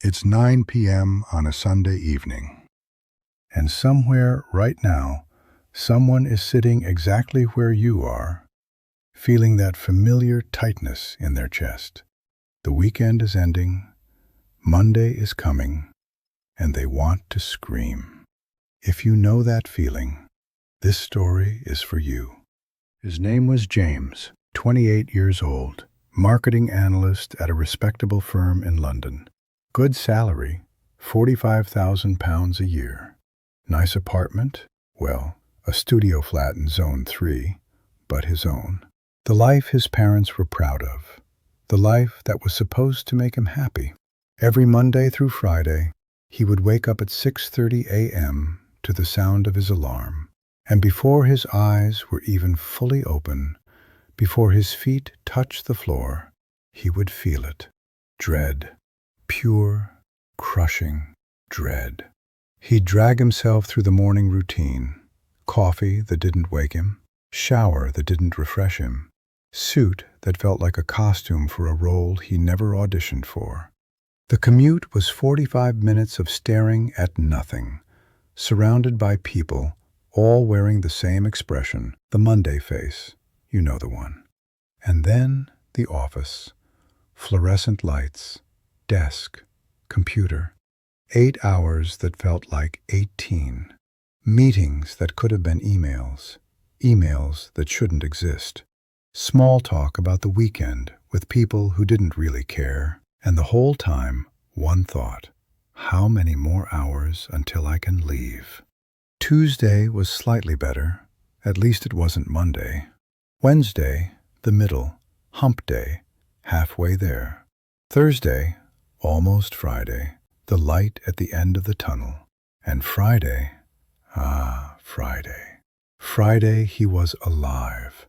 It's 9 p.m. on a Sunday evening. And somewhere right now, someone is sitting exactly where you are, feeling that familiar tightness in their chest. The weekend is ending, Monday is coming, and they want to scream. If you know that feeling, this story is for you. His name was James, 28 years old, marketing analyst at a respectable firm in London. Good salary, £45,000 a year. Nice apartment, well, a studio flat in Zone 3, but his own. The life his parents were proud of. The life that was supposed to make him happy. Every Monday through Friday, he would wake up at 6:30 a.m. to the sound of his alarm. And before his eyes were even fully open, before his feet touched the floor, he would feel it. Dread. Pure, crushing dread. He'd drag himself through the morning routine. Coffee that didn't wake him. Shower that didn't refresh him. Suit that felt like a costume for a role he never auditioned for. The commute was 45 minutes of staring at nothing, surrounded by people, all wearing the same expression, the Monday face, you know the one. And then the office. Fluorescent lights. Desk, computer, 8 hours that felt like 18. Meetings that could have been emails, emails that shouldn't exist. Small talk about the weekend with people who didn't really care. And the whole time, one thought, how many more hours until I can leave? Tuesday was slightly better, at least it wasn't Monday. Wednesday, the middle, hump day, halfway there. Thursday, almost Friday, the light at the end of the tunnel. And Friday, Friday. Friday he was alive.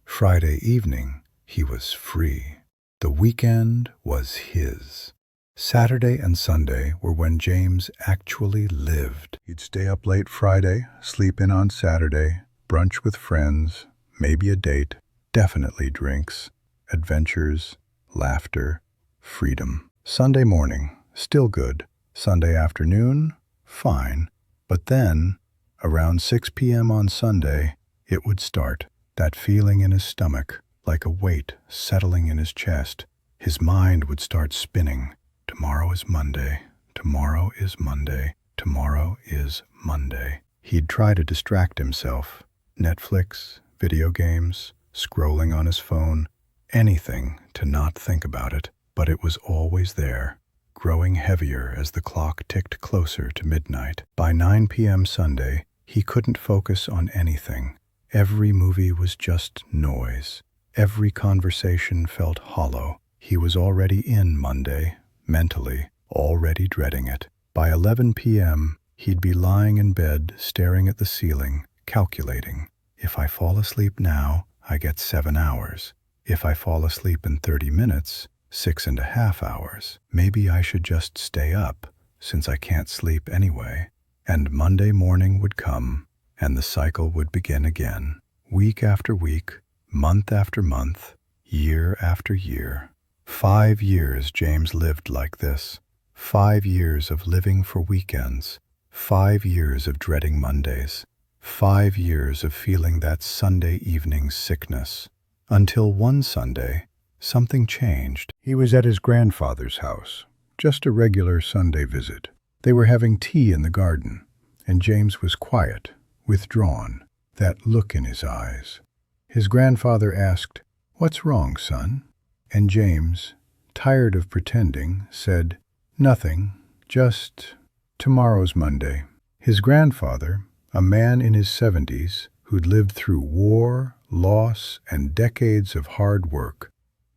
Friday evening he was free. The weekend was his. Saturday and Sunday were when James actually lived. He'd stay up late Friday, sleep in on Saturday, brunch with friends, maybe a date, definitely drinks, adventures, laughter, freedom. Sunday morning, still good. Sunday afternoon, fine. But then, around 6 p.m. on Sunday, it would start. That feeling in his stomach, like a weight settling in his chest. His mind would start spinning. Tomorrow is Monday. Tomorrow is Monday. Tomorrow is Monday. He'd try to distract himself. Netflix, video games, scrolling on his phone, anything to not think about it. But it was always there, growing heavier as the clock ticked closer to midnight. By 9 p.m. Sunday, he couldn't focus on anything. Every movie was just noise. Every conversation felt hollow. He was already in Monday, mentally, already dreading it. By 11 p.m., he'd be lying in bed, staring at the ceiling, calculating. If I fall asleep now, I get 7 hours. If I fall asleep in 30 minutes, 6.5 hours. Maybe I should just stay up, since I can't sleep anyway. And Monday morning would come, and the cycle would begin again. Week after week, month after month, year after year. 5 years James lived like this. 5 years of living for weekends. 5 years of dreading Mondays. 5 years of feeling that Sunday evening sickness. Until one Sunday, something changed. He was at his grandfather's house, just a regular Sunday visit. They were having tea in the garden, and James was quiet, withdrawn, that look in his eyes. His grandfather asked, "What's wrong, son?" And James, tired of pretending, said, "Nothing, just tomorrow's Monday." His grandfather, a man in his 70s who'd lived through war, loss, and decades of hard work,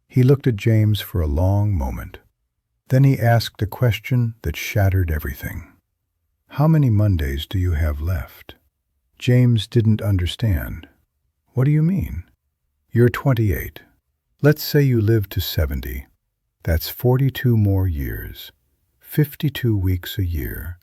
he looked at James for a long moment. Then he asked a question that shattered everything. "How many Mondays do you have left?" James didn't understand. "What do you mean?" "You're 28. Let's say you live to 70. That's 42 more years, 52 weeks a year,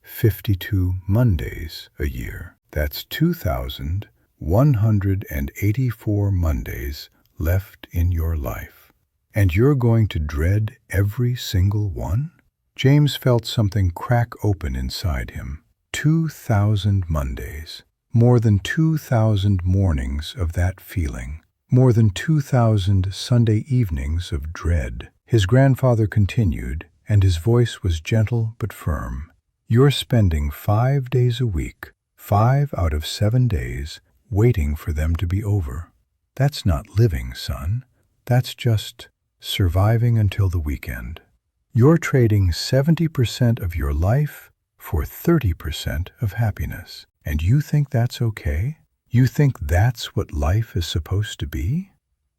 52 Mondays a year. That's 2,184 Mondays left in your life. And you're going to dread every single one?" James felt something crack open inside him. 2,000 Mondays. More than 2,000 mornings of that feeling. More than 2,000 Sunday evenings of dread. His grandfather continued, and his voice was gentle but firm. You're spending 5 days a week, 5 out of 7 days, waiting for them to be over. That's not living, son. That's just surviving until the weekend. You're trading 70% of your life for 30% of happiness. And you think that's okay? You think that's what life is supposed to be?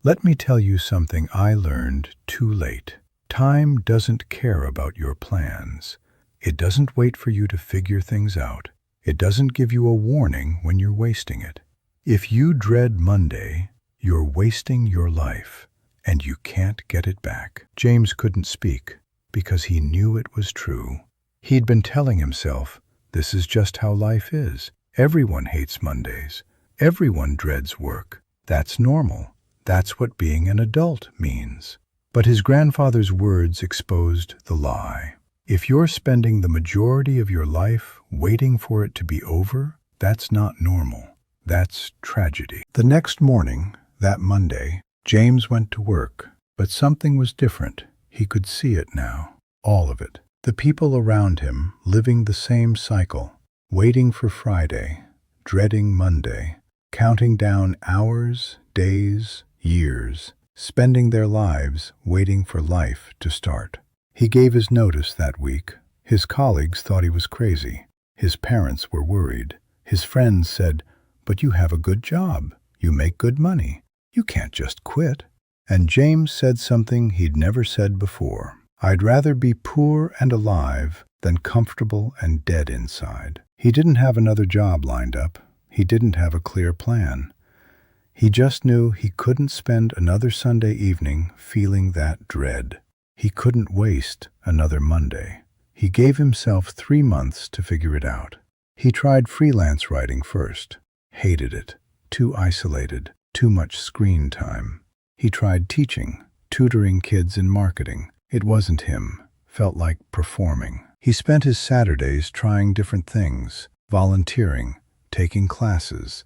Let me tell you something I learned too late. Time doesn't care about your plans. It doesn't wait for you to figure things out. It doesn't give you a warning when you're wasting it. If you dread Monday, you're wasting your life, and you can't get it back. James couldn't speak because he knew it was true. He'd been telling himself, this is just how life is. Everyone hates Mondays. Everyone dreads work. That's normal. That's what being an adult means. But his grandfather's words exposed the lie. If you're spending the majority of your life waiting for it to be over, that's not normal. That's tragedy. The next morning, that Monday, James went to work, but something was different. He could see it now, all of it. The people around him living the same cycle, waiting for Friday, dreading Monday, counting down hours, days, years, spending their lives waiting for life to start. He gave his notice that week. His colleagues thought he was crazy. His parents were worried. His friends said, "But you have a good job. You make good money. You can't just quit." And James said something he'd never said before. "I'd rather be poor and alive than comfortable and dead inside." He didn't have another job lined up. He didn't have a clear plan. He just knew he couldn't spend another Sunday evening feeling that dread. He couldn't waste another Monday. He gave himself 3 months to figure it out. He tried freelance writing first. Hated it. Too isolated. Too much screen time. He tried teaching, tutoring kids in marketing. It wasn't him. Felt like performing. He spent his Saturdays trying different things, volunteering, taking classes,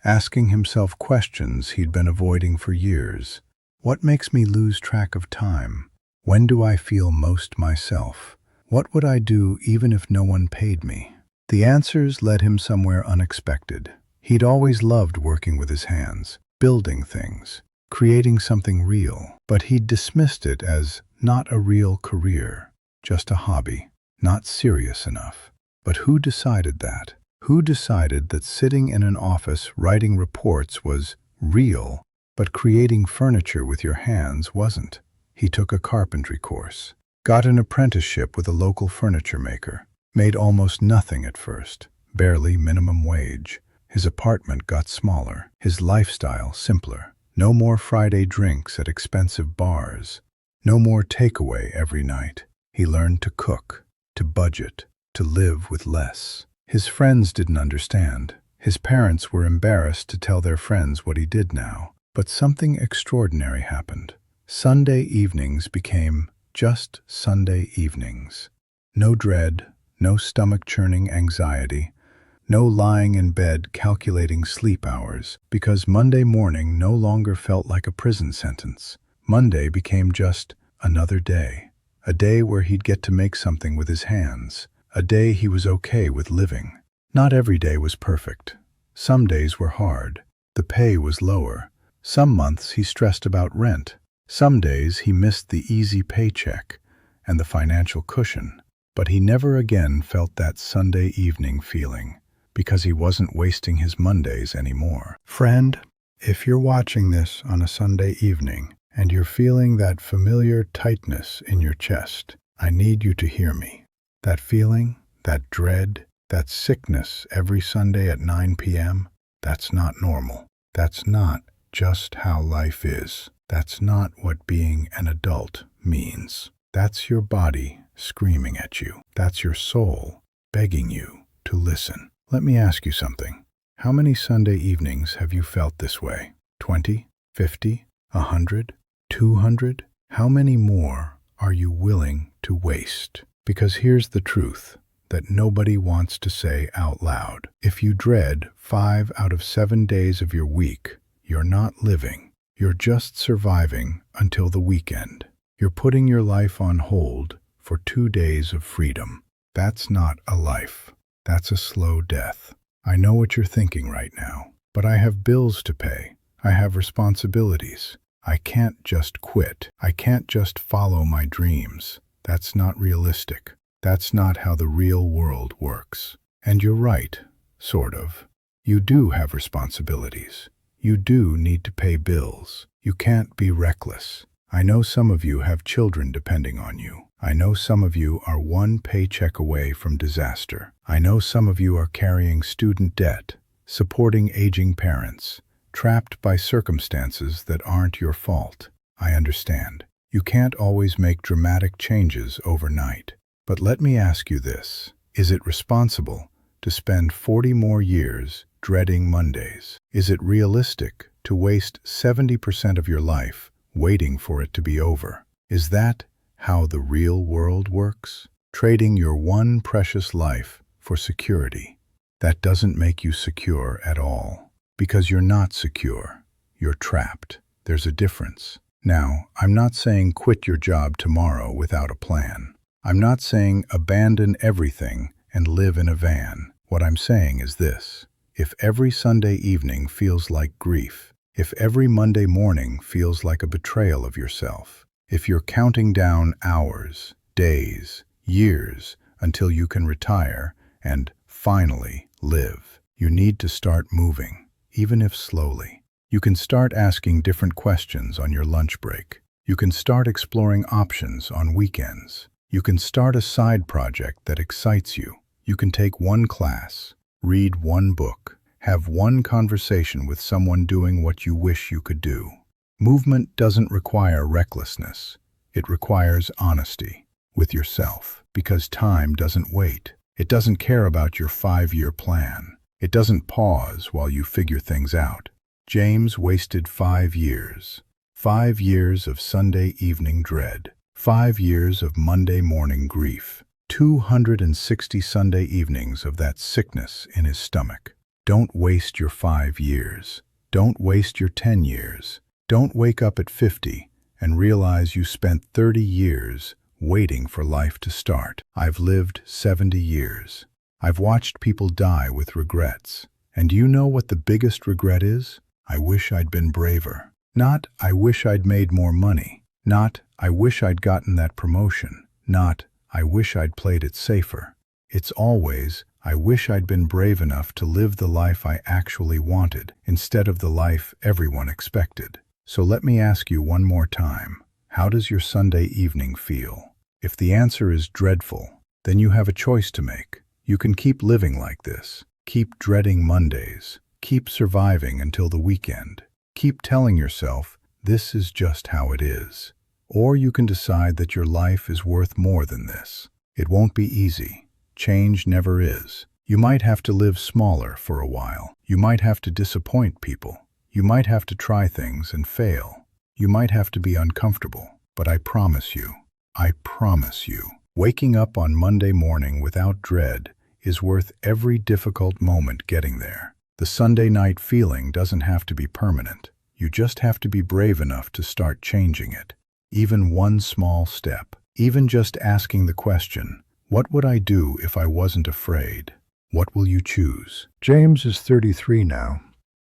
asking himself questions he'd been avoiding for years. What makes me lose track of time? When do I feel most myself? What would I do even if no one paid me? The answers led him somewhere unexpected. He'd always loved working with his hands, building things, creating something real, but he'd dismissed it as not a real career, just a hobby, not serious enough. But who decided that? Who decided that sitting in an office writing reports was real, but creating furniture with your hands wasn't? He took a carpentry course, got an apprenticeship with a local furniture maker, made almost nothing at first, barely minimum wage. His apartment got smaller, his lifestyle simpler. No more Friday drinks at expensive bars. No more takeaway every night. He learned to cook, to budget, to live with less. His friends didn't understand. His parents were embarrassed to tell their friends what he did now. But something extraordinary happened. Sunday evenings became just Sunday evenings. No dread, no stomach-churning anxiety, no lying in bed calculating sleep hours, because Monday morning no longer felt like a prison sentence. Monday became just another day, a day where he'd get to make something with his hands, a day he was okay with living. Not every day was perfect. Some days were hard. The pay was lower. Some months he stressed about rent. Some days he missed the easy paycheck and the financial cushion. But he never again felt that Sunday evening feeling, because he wasn't wasting his Mondays anymore. Friend, if you're watching this on a Sunday evening and you're feeling that familiar tightness in your chest, I need you to hear me. That feeling, that dread, that sickness every Sunday at 9 p.m., that's not normal. That's not just how life is. That's not what being an adult means. That's your body screaming at you. That's your soul begging you to listen. Let me ask you something. How many Sunday evenings have you felt this way? 20? 50? 100? 200? How many more are you willing to waste? Because here's the truth that nobody wants to say out loud. If you dread 5 out of 7 days of your week, you're not living. You're just surviving until the weekend. You're putting your life on hold for 2 days of freedom. That's not a life. That's a slow death. I know what you're thinking right now, but I have bills to pay. I have responsibilities. I can't just quit. I can't just follow my dreams. That's not realistic. That's not how the real world works. And you're right, sort of. You do have responsibilities. You do need to pay bills. You can't be reckless. I know some of you have children depending on you. I know some of you are one paycheck away from disaster. I know some of you are carrying student debt, supporting aging parents, trapped by circumstances that aren't your fault. I understand. You can't always make dramatic changes overnight. But let me ask you this. Is it responsible to spend 40 more years dreading Mondays? Is it realistic to waste 70% of your life waiting for it to be over? Is that how the real world works? Trading your one precious life for security. That doesn't make you secure at all. Because you're not secure. You're trapped. There's a difference. Now, I'm not saying quit your job tomorrow without a plan. I'm not saying abandon everything and live in a van. What I'm saying is this. If every Sunday evening feels like grief, if every Monday morning feels like a betrayal of yourself, if you're counting down hours, days, years until you can retire and finally live, you need to start moving, even if slowly. You can start asking different questions on your lunch break. You can start exploring options on weekends. You can start a side project that excites you. You can take one class, read one book, have one conversation with someone doing what you wish you could do. Movement doesn't require recklessness. It requires honesty with yourself, because time doesn't wait. It doesn't care about your 5-year plan. It doesn't pause while you figure things out. James wasted 5 years. 5 years of Sunday evening dread. 5 years of Monday morning grief. 260 Sunday evenings of that sickness in his stomach. Don't waste your 5 years. Don't waste your 10 years. Don't wake up at 50 and realize you spent 30 years waiting for life to start. I've lived 70 years. I've watched people die with regrets. And you know what the biggest regret is? I wish I'd been braver. Not, I wish I'd made more money. Not, I wish I'd gotten that promotion. Not, I wish I'd played it safer. It's always, I wish I'd been brave enough to live the life I actually wanted, instead of the life everyone expected. So let me ask you one more time. How does your Sunday evening feel? If the answer is dreadful, then you have a choice to make. You can keep living like this. Keep dreading Mondays. Keep surviving until the weekend. Keep telling yourself, this is just how it is. Or you can decide that your life is worth more than this. It won't be easy. Change never is. You might have to live smaller for a while. You might have to disappoint people. You might have to try things and fail. You might have to be uncomfortable. But I promise you, waking up on Monday morning without dread is worth every difficult moment getting there. The Sunday night feeling doesn't have to be permanent. You just have to be brave enough to start changing it. Even one small step. Even just asking the question, what would I do if I wasn't afraid? What will you choose? James is 33 now.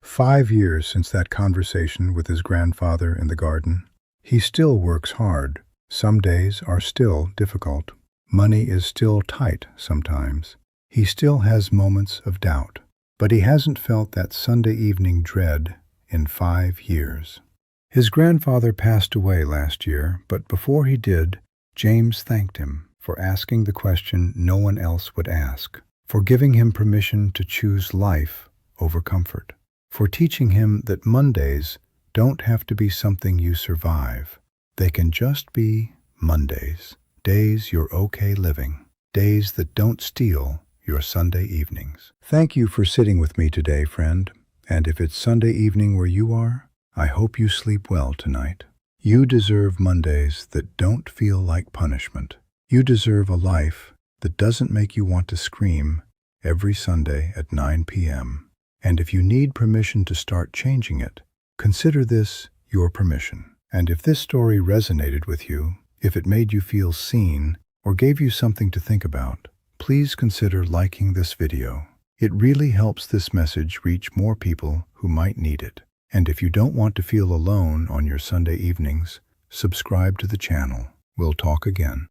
5 years since that conversation with his grandfather in the garden. He still works hard. Some days are still difficult. Money is still tight sometimes. He still has moments of doubt. But he hasn't felt that Sunday evening dread in 5 years. His grandfather passed away last year, but before he did, James thanked him for asking the question no one else would ask, for giving him permission to choose life over comfort, for teaching him that Mondays don't have to be something you survive. They can just be Mondays, days you're okay living, days that don't steal your Sunday evenings. Thank you for sitting with me today, friend. And if it's Sunday evening where you are, I hope you sleep well tonight. You deserve Mondays that don't feel like punishment. You deserve a life that doesn't make you want to scream every Sunday at 9 p.m. And if you need permission to start changing it, consider this your permission. And if this story resonated with you, if it made you feel seen, or gave you something to think about, please consider liking this video. It really helps this message reach more people who might need it. And if you don't want to feel alone on your Sunday evenings, subscribe to the channel. We'll talk again.